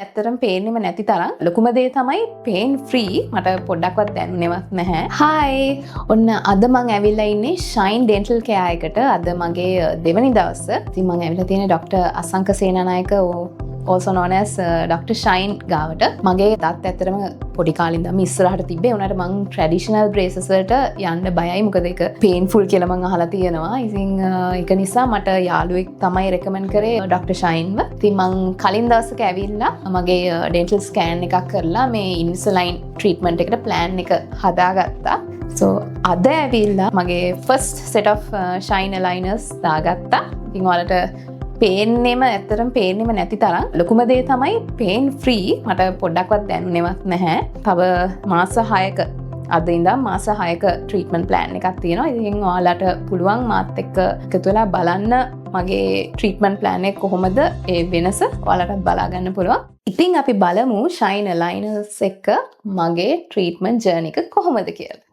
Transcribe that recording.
ඇත්තරම් පේන්නෙම නැති තරම් ලොකුම දේ තමයි පේන් ෆ්‍රී මට පොඩ්ඩක්වත් දැනුනේවත් නැහැ. හායි ඔන්න අද මං ඇවිල්ලා ඉන්නේ ෂයින් ඩෙන්ටල් කෙයාර් එකට. අද මගේ දෙවනි දවස. ඉතින් මං ඇවිල්ලා තියෙන්නේ doctor Asanka Senanayake also known as Dr. Shine ගාවට. මගේ දත් ඇත්තටම පොඩි කාලේ ඉඳන් ඉස්සරහට තිබ්බේ. උනාට මං ට්‍රැඩිෂනල් බ්‍රේසස් වලට යන්න බයයි. මොකද ඒක පේන්ෆුල් කියලා මං අහලා තියෙනවා. ඉතින් ඒක නිසා මට යාළුවෙක් තමයි රෙකමන්ඩ් කරේ Dr. Shine ව. ඉතින් මං කලින් දවසක ඇවිල්ලා මගේ ඩෙන්ටල් ස්කෑන් එකක් කරලා මේ ඉන්විසලයින් ට්‍රීට්මන්ට් එකට ප්ලෑන් එක හදාගත්තා. So අද ඇවිල්ලා මගේ first set of Shine aligners දාගත්තා. ඉතින් ඔයාලට පේන්නෙම ඇත්තරම් පේන්නෙම නැති තරම් ලොකුම දේ තමයි පේන් ෆ්‍රී මට පොඩ්ඩක්වත් දැනුනේවත් නැහැ. තව මාස 6ක අද ඉඳන් මාස 6ක ට්‍රීට්මන්ට් ප්ලෑන් එකක් තියෙනවා. ඉතින් ඔයාලට පුළුවන් මාත් එක්ක එකතු වෙලා බලන්න මගේ ට්‍රීට්මන්ට් ප්ලෑන් එක කොහොමද ඒ වෙනස ඔයාලටත් බලා ගන්න පුළුවන්. ඉතින් අපි බලමු ෂයින් අලයිනර්ස් එක්ක මගේ ට්‍රීට්මන්ට් ජර්නි එක කොහොමද කියලා.